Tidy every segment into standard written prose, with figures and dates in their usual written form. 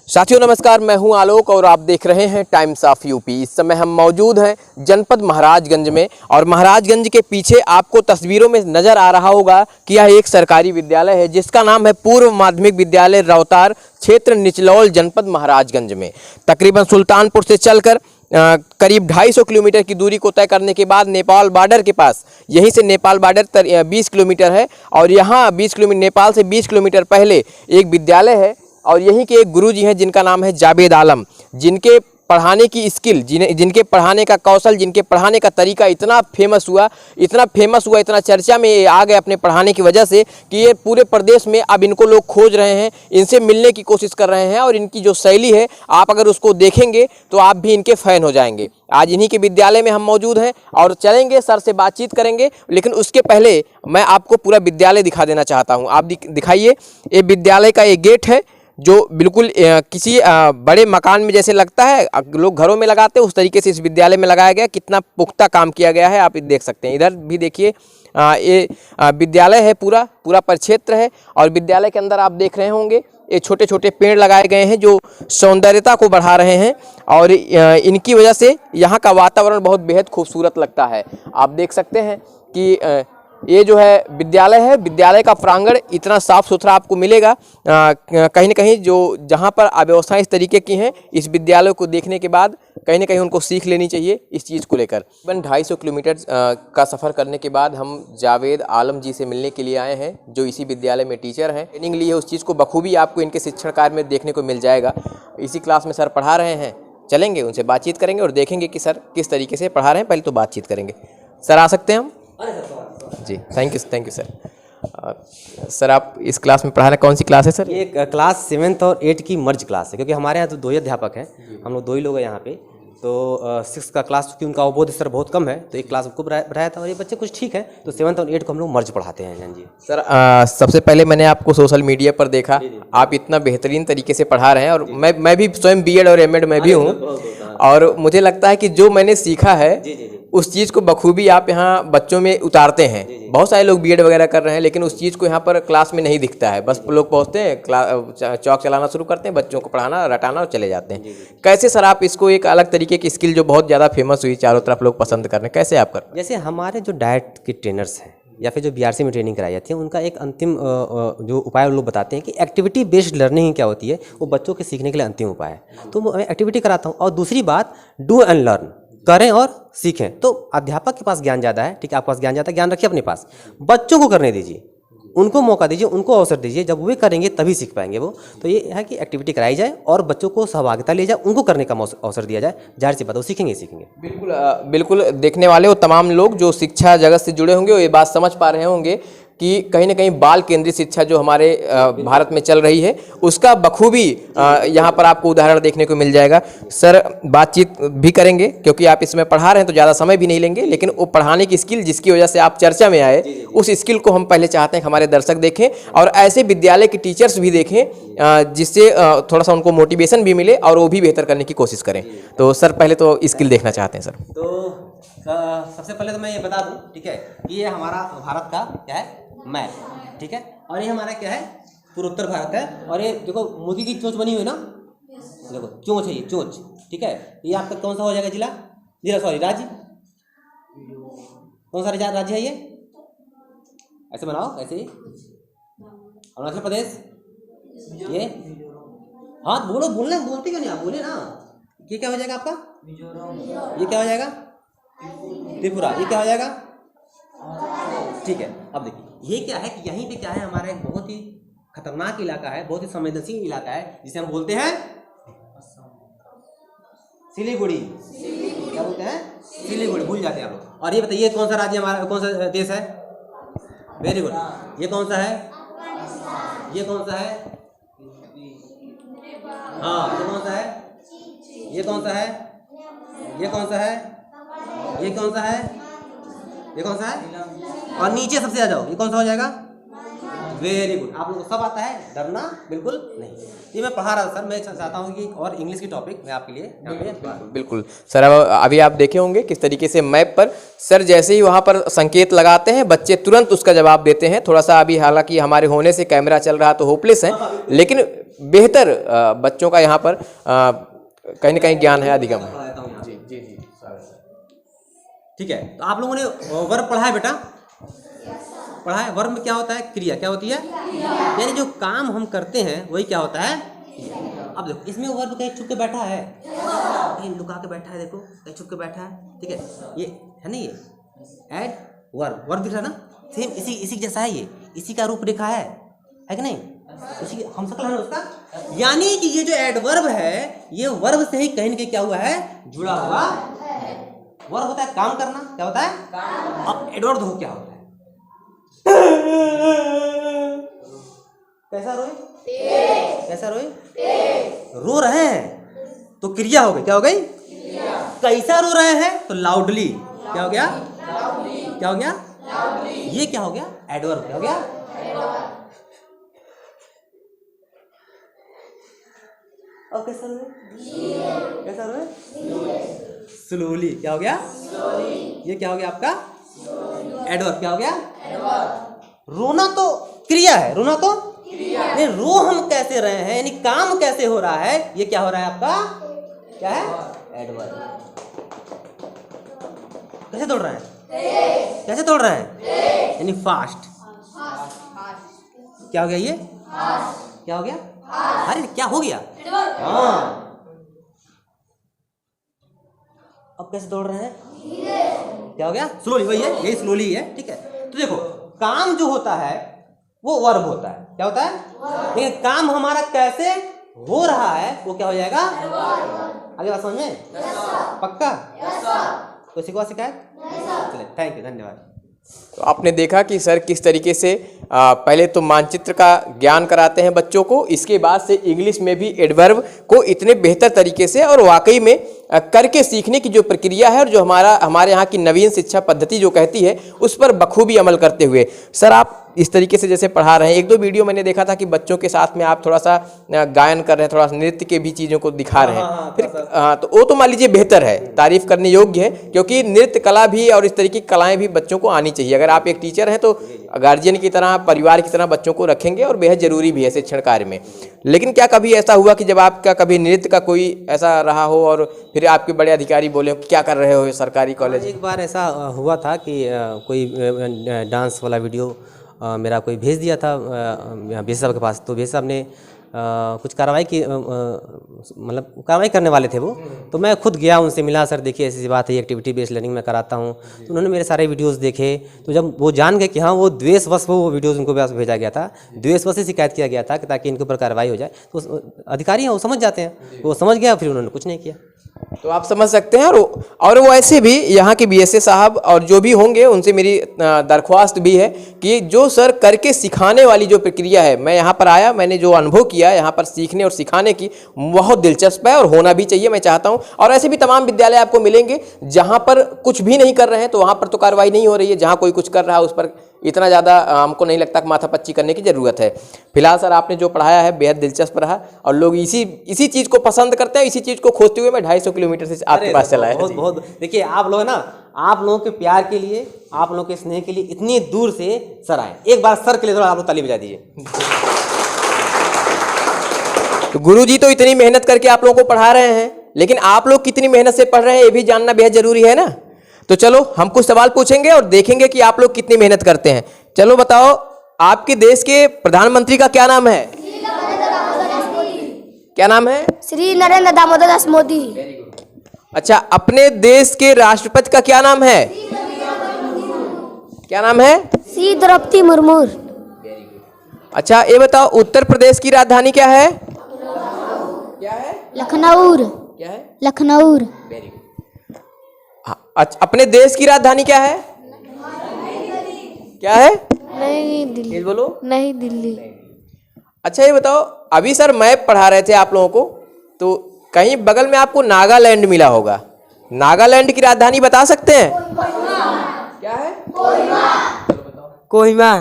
साथियों नमस्कार, मैं हूं आलोक और आप देख रहे हैं टाइम्स ऑफ यूपी। इस समय हम मौजूद हैं जनपद महाराजगंज में और महाराजगंज के पीछे आपको तस्वीरों में नज़र आ रहा होगा कि यह एक सरकारी विद्यालय है जिसका नाम है पूर्व माध्यमिक विद्यालय रौतार, क्षेत्र निचलौल, जनपद महाराजगंज में। तकरीबन सुल्तानपुर से चलकर करीब 250 किलोमीटर की दूरी को तय करने के बाद नेपाल बॉर्डर के पास, यहीं से नेपाल बॉर्डर 20 किलोमीटर है और यहाँ 20 किलोमीटर नेपाल से 20 किलोमीटर पहले एक विद्यालय है और यहीं के एक गुरुजी हैं जिनका नाम है जावेद आलम, जिनके पढ़ाने की स्किल, जिनके पढ़ाने का कौशल, जिनके पढ़ाने का तरीका इतना फेमस हुआ, इतना चर्चा में आ गए अपने पढ़ाने की वजह से कि ये पूरे प्रदेश में अब इनको लोग खोज रहे हैं, इनसे मिलने की कोशिश कर रहे हैं और इनकी जो शैली है आप अगर उसको देखेंगे तो आप भी इनके फ़ैन हो जाएंगे। आज इन्हीं के विद्यालय में हम मौजूद हैं और चलेंगे, सर से बातचीत करेंगे, लेकिन उसके पहले मैं आपको पूरा विद्यालय दिखा देना चाहता हूँ। आप दिखाइए, ये विद्यालय का एक गेट है जो बिल्कुल किसी बड़े मकान में जैसे लगता है, लोग घरों में लगाते हैं उस तरीके से इस विद्यालय में लगाया गया। कितना पुख्ता काम किया गया है आप देख सकते हैं। इधर भी देखिए, ये विद्यालय है, पूरा परिक्षेत्र है और विद्यालय के अंदर आप देख रहे होंगे ये छोटे छोटे पेड़ लगाए गए हैं जो सौंदर्यता को बढ़ा रहे हैं और इनकी वजह से यहाँ का वातावरण बहुत बेहद खूबसूरत लगता है। आप देख सकते हैं कि ये जो है विद्यालय है, विद्यालय का प्रांगण इतना साफ़ सुथरा आपको मिलेगा। कहीं ना कहीं जहाँ पर अव्यवस्थाएं इस तरीके की हैं, इस विद्यालय को देखने के बाद कहीं ना कहीं उनको सीख लेनी चाहिए इस चीज़ को लेकर। तकरीबन 250 किलोमीटर का सफ़र करने के बाद हम जावेद आलम जी से मिलने के लिए आए हैं, जो इसी विद्यालय में टीचर हैं। ट्रेनिंग ली है, उस चीज़ को बखूबी आपको इनके शिक्षण कार्य में देखने को मिल जाएगा। इसी क्लास में सर पढ़ा रहे हैं, चलेंगे उनसे बातचीत करेंगे और देखेंगे कि सर किस तरीके से पढ़ा रहे हैं। पहले तो बातचीत करेंगे। सर आ सकते हैं हम? जी, थैंक यू सर। सर आप इस क्लास में पढ़ा रहे हैं, कौन सी क्लास है सर? ये क्लास 7th और 8th की मर्ज क्लास है, क्योंकि हमारे यहाँ तो 2 ही अध्यापक हैं, हम लोग 2 ही लोग हैं यहाँ पे। तो 6th का क्लास क्योंकि उनका अवबोध स्तर बहुत कम है तो एक क्लास हमको बढ़ाया था और ये बच्चे कुछ ठीक है, तो 7th और 8th को हम लोग मर्ज पढ़ाते हैं। जान जी सर, सबसे पहले मैंने आपको सोशल मीडिया पर देखा, आप इतना बेहतरीन तरीके से पढ़ा रहे हैं और मैं भी स्वयं बीएड और एमएड में भी हूँ और मुझे लगता है कि जो मैंने सीखा है उस चीज़ को बखूबी आप यहाँ बच्चों में उतारते हैं। बहुत सारे लोग बीएड वगैरह कर रहे हैं लेकिन उस चीज़ को यहाँ पर क्लास में नहीं दिखता है। बस लोग पहुँचते हैं, चौक चलाना शुरू करते हैं, बच्चों को पढ़ाना रटाना और चले जाते हैं। कैसे सर आप इसको एक अलग तरीके की स्किल जो बहुत ज़्यादा फेमस हुई, चारों तरफ लोग पसंद कर रहे हैं, कैसे आप कर? जैसे हमारे जो डाइट के ट्रेनर्स हैं या फिर जो बीआरसी में ट्रेनिंग कराई जाती है, उनका एक अंतिम जो उपाय लोग बताते हैं कि एक्टिविटी बेस्ड लर्निंग क्या होती है, वो बच्चों के सीखने के लिए अंतिम उपाय है। तो मैं एक्टिविटी कराता हूँ और दूसरी बात डू एंड लर्न, करें और सीखें। तो अध्यापक के पास ज्ञान ज़्यादा है, ठीक है, आपके पास ज्ञान ज़्यादा, ज्ञान रखिए अपने पास, बच्चों को करने दीजिए, उनको मौका दीजिए, उनको अवसर दीजिए, जब वे करेंगे तभी सीख पाएंगे वो। तो ये है कि एक्टिविटी कराई जाए और बच्चों को सहभागिता ली जाए, उनको करने का अवसर दिया जाए, जाहिर सी बात वो सीखेंगे। बिल्कुल देखने वाले वो तमाम लोग जो शिक्षा जगत से जुड़े होंगे वो ये बात समझ पा रहे होंगे कि कहीं ना कहीं बाल केंद्रित शिक्षा जो हमारे भारत में चल रही है उसका बखूबी यहाँ पर आपको उदाहरण देखने को मिल जाएगा। सर बातचीत भी करेंगे क्योंकि आप इसमें पढ़ा रहे हैं तो ज़्यादा समय भी नहीं लेंगे, लेकिन वो पढ़ाने की स्किल जिसकी वजह से आप चर्चा में आए उस स्किल को हम पहले चाहते हैं कि हमारे दर्शक देखें और ऐसे विद्यालय के टीचर्स भी देखें जिससे थोड़ा सा उनको मोटिवेशन भी मिले और वो भी बेहतर करने की कोशिश करें। तो सर पहले तो स्किल देखना चाहते हैं सर। तो सबसे पहले तो मैं ये बता दूं, ठीक है, ये हमारा भारत का क्या है मैप, ठीक है, और ये हमारा क्या है पूर्वोत्तर भारत है। और ये देखो मुर्गी की चोंच बनी हुई ना, देखो चोंच है ये चोंच, ठीक है। ये आपका कौन सा हो जाएगा जिला सॉरी राज्य, कौन सा राज्य है ये? ऐसे बनाओ, ऐसे ही अरुणाचल प्रदेश, ये हाँ बोलते क्यों नहीं आप, बोले ना। ये क्या हो जाएगा आपका? ये क्या हो जाएगा? त्रिपुरा। ये क्या हो जाएगा? ठीक है। अब देखिए ये क्या है कि यहीं पे क्या है हमारा एक बहुत ही खतरनाक इलाका है, बहुत ही संवेदनशील इलाका है जिसे हम बोलते हैं सिलीगुड़ी। क्या बोलते हैं? सिलीगुड़ी। भूल जाते हैं आप लोग। और ये बताइए कौन सा राज्य हमारा, कौन सा देश है? Very good. ये कौन सा है? ये कौन सा है? हाँ, ये कौन सा है? ये कौन सा है? ये कौन सा है? ये कौन सा है? ये कौन सा है? और नीचे सबसे आ जाओ, ये कौन सा हो जाएगा? Very good. आप लोगों को सब आता है, डरना बिल्कुल नहीं। ये मैं पढ़ा रहा था सर, मैं चाहता हूँ कि और इंग्लिश की टॉपिक मैं आपके लिए बिल्कुल सर। अभी आप देखे होंगे किस तरीके से मैप पर सर जैसे ही वहाँ पर संकेत लगाते हैं बच्चे तुरंत उसका जवाब देते हैं। थोड़ा सा अभी हालांकि हमारे होने से कैमरा चल रहा तो होपलेस है, लेकिन बेहतर बच्चों का यहाँ पर कहीं ना कहीं ज्ञान है, अधिगम है। ठीक है, तो आप लोगों ने वर्ब पढ़ा है बेटा, पढ़ा है। वर्ब में क्या होता है? क्रिया। क्या होती है? यानी जो काम हम करते हैं वही क्या होता है? अब देखो इसमें वर्ब कहीं छुप के बैठा है, कहीं लुका के बैठा है, देखो कहीं छुप के बैठा है। ठीक है, ये है ना, ये ऐड वर्ब, वर्ब दिख रहा है ना, सेम इसी जैसा है, ये इसी का रूप रेखा है कि नहीं? उसी हम शक्ल है ना उसका। यानी कि ये जो एडवर्ब है ये वर्ब से ही कहीं ना कहीं क्या हुआ है? जुड़ा हुआ है। वर्ब होता है काम करना, क्या होता है? अब एडवर्ब हो क्या होता है? कैसा रोए? कैसा रोए? रो रहे हैं तो क्रिया हो गई, क्या हो गई? कैसा रो रहे हैं तो लाउडली, क्या हो गया? क्या हो गया? ये क्या हो गया? एडवर्ब। क्या हो गया? अब कैसा रोए? कैसा रोए? स्लोली। क्या हो गया? ये क्या हो गया आपका? एडवर्ब। क्या हो गया? रोना तो क्रिया है, रोना तो नहीं, रो हम कैसे रहे हैं, यानी काम कैसे हो रहा है, ये क्या हो रहा है आपका? क्या है? एडवर्ब। कैसे दौड़ रहे हैं? कैसे दौड़ रहे हैं? यानी फास्ट। क्या हो गया? ये क्या हो गया? अरे क्या हो गया? हाँ, अब कैसे दौड़ रहे हैं? क्या हो गया? स्लोली। वही है, यही स्लोली है। ठीक है, तो देखो काम जो होता है वो वर्ब होता है। क्या होता है? लेकिन काम हमारा कैसे हो रहा है वो क्या हो जाएगा? आगे बात समझ में? पक्का? किसी को शिकायत? चले, थैंक यू, धन्यवाद। तो आपने देखा कि सर किस तरीके से पहले तो मानचित्र का ज्ञान कराते हैं बच्चों को, इसके बाद से इंग्लिश में भी एडवर्ब को इतने बेहतर तरीके से और वाकई में करके सीखने की जो प्रक्रिया है और जो हमारे यहाँ की नवीन शिक्षा पद्धति जो कहती है उस पर बखूबी अमल करते हुए सर आप इस तरीके से जैसे पढ़ा रहे हैं। एक दो वीडियो मैंने देखा था कि बच्चों के साथ में आप थोड़ा सा गायन कर रहे हैं, थोड़ा सा नृत्य के भी चीज़ों को दिखा रहे हैं। फिर तो वो तो मान लीजिए बेहतर है, तारीफ करने योग्य है, क्योंकि नृत्य कला भी और इस तरीके की कलाएं भी बच्चों को आनी चाहिए। अगर आप एक टीचर हैं तो गार्जियन की तरह, परिवार की तरह बच्चों को रखेंगे और बेहद ज़रूरी भी है शिक्षण कार्य में। लेकिन क्या कभी ऐसा हुआ कि जब आपका कभी नृत्य का कोई ऐसा रहा हो और फिर आपके बड़े अधिकारी बोले हो क्या कर रहे हो सरकारी कॉलेज? एक बार ऐसा हुआ था कि कोई डांस वाला वीडियो मेरा कोई भेज दिया था बीएस साहब के पास, तो बीएस साहब ने कुछ कार्रवाई की, मतलब कार्रवाई करने वाले थे वो। तो मैं खुद गया, उनसे मिला, सर देखिए ऐसी बात है, एक्टिविटी बेस्ड लर्निंग में कराता हूँ। तो उन्होंने मेरे सारे वीडियोस देखे, तो जब वो जान गए कि हाँ वो द्वेषवश वो वीडियोस उनको पास भेजा गया था, द्वेषवश से शिकायत किया गया था कि ताकि इनके ऊपर कार्रवाई हो जाए, तो अधिकारी हैं वो समझ जाते हैं, वो समझ गया, फिर उन्होंने कुछ नहीं किया। तो आप समझ सकते हैं। और वो ऐसे भी यहाँ के बीएसए साहब और जो भी होंगे उनसे मेरी दरख्वास्त भी है कि जो सर करके सिखाने वाली जो प्रक्रिया है, मैं यहाँ पर आया, मैंने जो अनुभव किया यहाँ पर सीखने और सिखाने की, बहुत दिलचस्प है और होना भी चाहिए, मैं चाहता हूँ। और ऐसे भी तमाम विद्यालय आपको मिलेंगे जहाँ पर कुछ भी नहीं कर रहे हैं तो वहाँ पर तो कार्रवाई नहीं हो रही है, जहाँ कोई कुछ कर रहा है उस पर इतना ज़्यादा हमको नहीं लगता कि माथापच्ची करने की ज़रूरत है। फिलहाल सर आपने जो पढ़ाया है बेहद दिलचस्प रहा और लोग इसी चीज़ को पसंद करते हैं, इसी चीज़ को खोजते हुए मैं 250 किलोमीटर से आपके पास चला है। बहुत देखिए आप लोग ना, आप लोगों के प्यार के लिए, आप लोगों के स्नेह के लिए इतनी दूर से सर आए। एक बार सर के लिए थोड़ा आप लोग ताली बजा दीजिए। तो गुरुजी तो इतनी मेहनत करके आप लोगों को पढ़ा रहे हैं, लेकिन आप लोग कितनी मेहनत से पढ़ रहे हैं ये भी जानना बेहद जरूरी है ना। तो चलो हम कुछ सवाल पूछेंगे और देखेंगे कि आप लोग कितनी मेहनत करते हैं। चलो बताओ, आपके देश के प्रधानमंत्री का क्या नाम है? क्या नाम है? श्री नरेंद्र दामोदर दास मोदी। अच्छा, अपने देश के राष्ट्रपति का क्या नाम है? क्या नाम है? श्री द्रौपदी मुर्मू। अच्छा, ये बताओ उत्तर प्रदेश की राजधानी क्या है? क्या है? लखनऊ। क्या है? लखनऊ। अच्छा, अपने देश की राजधानी क्या है? क्या है? नई दिल्ली। ये बोलो। नई दिल्ली। अच्छा, ये बताओ, अभी सर मैप पढ़ा रहे थे आप लोगों को, तो कहीं बगल में आपको नागालैंड मिला होगा। नागालैंड की राजधानी बता सकते हैं? क्या है? कोहिमा।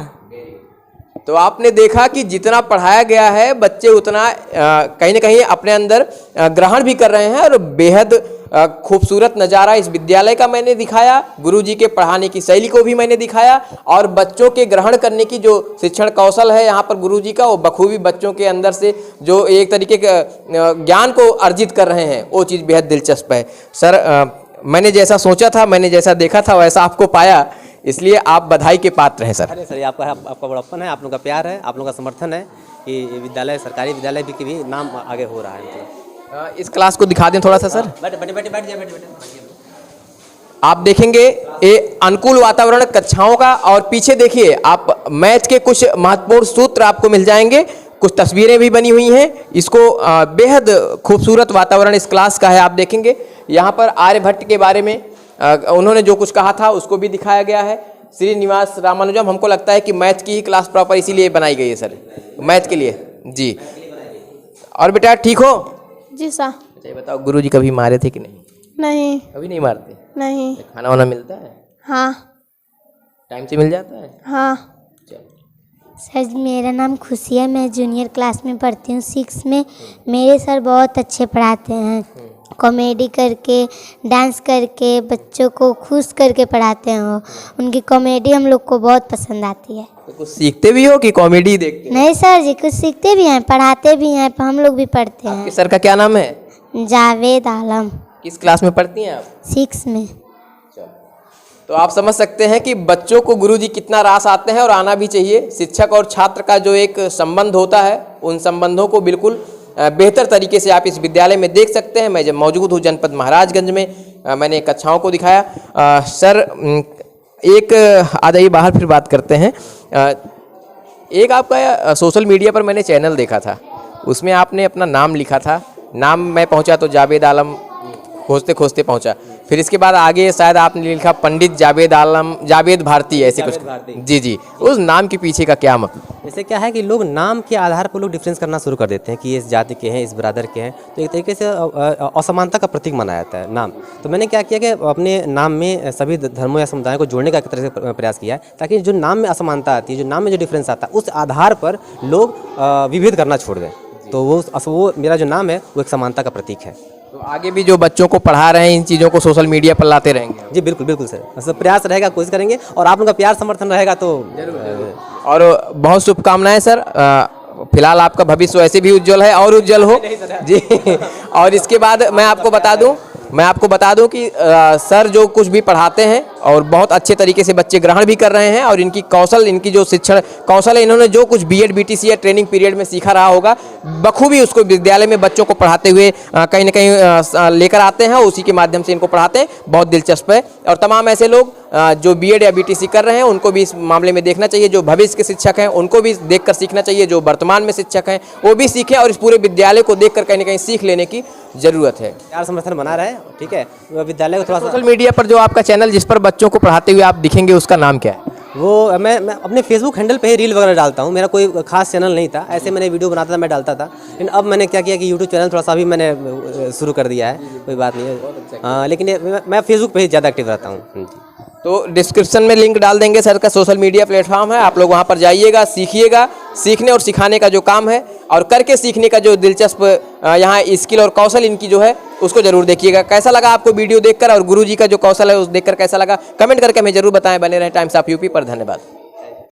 तो आपने देखा कि जितना पढ़ाया गया है बच्चे उतना कहीं ना कहीं अपने अंदर ग्रहण भी कर रहे हैं और बेहद खूबसूरत नज़ारा इस विद्यालय का मैंने दिखाया, गुरुजी के पढ़ाने की शैली को भी मैंने दिखाया और बच्चों के ग्रहण करने की जो शिक्षण कौशल है यहाँ पर गुरुजी का, वो बखूबी बच्चों के अंदर से जो एक तरीके के ज्ञान को अर्जित कर रहे हैं, वो चीज़ बेहद दिलचस्प है। सर मैंने जैसा सोचा था, मैंने जैसा देखा था वैसा आपको पाया, इसलिए आप बधाई के पात्र हैं सर। अरे सर, ये आपका बड़प्पन है, आप लोगों का प्यार है, आप लोगों का समर्थन है कि ये विद्यालय, सरकारी विद्यालय भी की भी नाम आगे हो रहा है। मतलब इस क्लास को दिखा दें थोड़ा सा सर। बैठ जाइए। आप देखेंगे ये अनुकूल वातावरण कक्षाओं का, और पीछे देखिए आप मैथ के कुछ महत्वपूर्ण सूत्र आपको मिल जाएंगे, कुछ तस्वीरें भी बनी हुई हैं। इसको बेहद खूबसूरत वातावरण इस क्लास का है। आप देखेंगे यहाँ पर आर्यभट्ट के बारे में उन्होंने जो कुछ कहा था उसको भी दिखाया गया है। श्रीनिवास रामानुजम, हमको लगता है कि मैथ की ही क्लास प्रॉपर इसीलिए बनाई गई है सर, मैथ के लिए जी। और बेटा ठीक हो? जी सर। अच्छा, ये बताओ गुरुजी कभी मारे थे कि नहीं? नहीं। कभी नहीं मारते? नहीं। खाना वाना मिलता है? हाँ। टाइम से मिल जाता है? हाँ। सर मेरा नाम खुशी है, मैं जूनियर क्लास में पढ़ती हूँ 6 में। मेरे सर बहुत अच्छे पढ़ाते हैं, कॉमेडी करके, डांस करके, बच्चों को खुश करके पढ़ाते हैं वो। उनकी कॉमेडी हम लोग को बहुत पसंद आती है। तो कुछ सीखते भी हो कि कॉमेडी देखते हो? नहीं सर जी, कुछ सीखते भी हैं, पढ़ाते भी हैं, हम लोग भी पढ़ते हैं। सर का क्या नाम है? जावेद आलम। किस क्लास में पढ़ती हैं आप? 6 में। तो आप समझ सकते हैं कि बच्चों को गुरुजी कितना रास आते हैं और आना भी चाहिए। शिक्षक और छात्र का जो एक संबंध होता है, उन संबंधों को बिल्कुल बेहतर तरीके से आप इस विद्यालय में देख सकते हैं। मैं जब मौजूद हूँ जनपद महाराजगंज में, मैंने कक्षाओं को दिखाया। सर एक आ जाइए बाहर, फिर बात करते हैं। एक आपका सोशल मीडिया पर मैंने चैनल देखा था, उसमें आपने अपना नाम लिखा था। नाम मैं पहुंचा तो जावेद आलम खोजते खोजते पहुंचा, फिर इसके बाद आगे शायद आपने लिखा पंडित जावेद आलम, जावेद भारती, ऐसे कुछ। जी जी, उस नाम के पीछे का क्या मतलब? जैसे क्या है कि लोग नाम के आधार पर लोग डिफरेंस करना शुरू कर देते हैं कि ये इस जाति के हैं, इस ब्रादर के हैं, तो एक तरीके से असमानता का प्रतीक माना जाता है नाम। तो मैंने क्या किया कि अपने नाम में सभी धर्मों या समुदायों को जोड़ने का एक तरह से प्रयास किया है, ताकि जो नाम में असमानता आती है, जो नाम में जो डिफरेंस आता है, उस आधार पर लोग विभेद करना छोड़ दें। तो वो मेरा जो नाम है वो एक समानता का प्रतीक है। तो आगे भी जो बच्चों को पढ़ा रहे हैं इन चीज़ों को सोशल मीडिया पर लाते रहेंगे? जी बिल्कुल बिल्कुल सर, सब प्रयास रहेगा, कोशिश करेंगे, और आप लोगों का प्यार समर्थन रहेगा तो और बहुत शुभकामनाएं सर। फिलहाल आपका भविष्य वैसे भी उज्जवल है और उज्जवल हो जी। और इसके बाद मैं आपको बता दूं कि सर जो कुछ भी पढ़ाते हैं और बहुत अच्छे तरीके से बच्चे ग्रहण भी कर रहे हैं, और इनकी कौशल, इनकी जो शिक्षण कौशल है, इन्होंने जो कुछ बीएड बीटीसी या ट्रेनिंग पीरियड में सीखा रहा होगा, बखूबी उसको विद्यालय में बच्चों को पढ़ाते हुए कहीं ना कहीं लेकर आते हैं, उसी के माध्यम से इनको पढ़ाते हैं। बहुत दिलचस्प है, और तमाम ऐसे लोग जो बीएड या बीटीसी कर रहे हैं उनको भी इस मामले में देखना चाहिए। जो भविष्य के शिक्षक हैं उनको भी देखकर सीखना चाहिए, जो वर्तमान में शिक्षक हैं वो भी सीखें, और इस पूरे विद्यालय को देखकर कहीं ना कहीं सीख लेने की ज़रूरत है। प्यार समर्थन बना रहे, ठीक है। विद्यालय को थोड़ा सा सोशल मीडिया पर जो आपका चैनल जिस पर बच्चों को पढ़ाते हुए आप दिखेंगे, उसका नाम क्या है? वो मैं अपने फेसबुक हैंडल पे ही रील वगैरह डालता हूँ। मेरा कोई खास चैनल नहीं था, ऐसे मैंने वीडियो बनाता था, मैं डालता था। लेकिन अब मैंने क्या किया कि यूट्यूब चैनल थोड़ा सा भी मैंने शुरू कर दिया है, कोई बात नहीं है। हाँ, लेकिन मैं फेसबुक पे ही ज़्यादा एक्टिव रहता हूँ। तो डिस्क्रिप्शन में लिंक डाल देंगे, सर का सोशल मीडिया प्लेटफॉर्म है, आप लोग वहाँ पर जाइएगा, सीखिएगा। सीखने और सिखाने का जो काम है और करके सीखने का जो दिलचस्प यहाँ स्किल और कौशल इनकी जो है उसको जरूर देखिएगा। कैसा लगा आपको वीडियो देखकर, और गुरुजी का जो कौशल है उस देखकर कैसा लगा, कमेंट करके हमें जरूर बताएं। बने रहें टाइम्स ऑफ यूपी पर। धन्यवाद।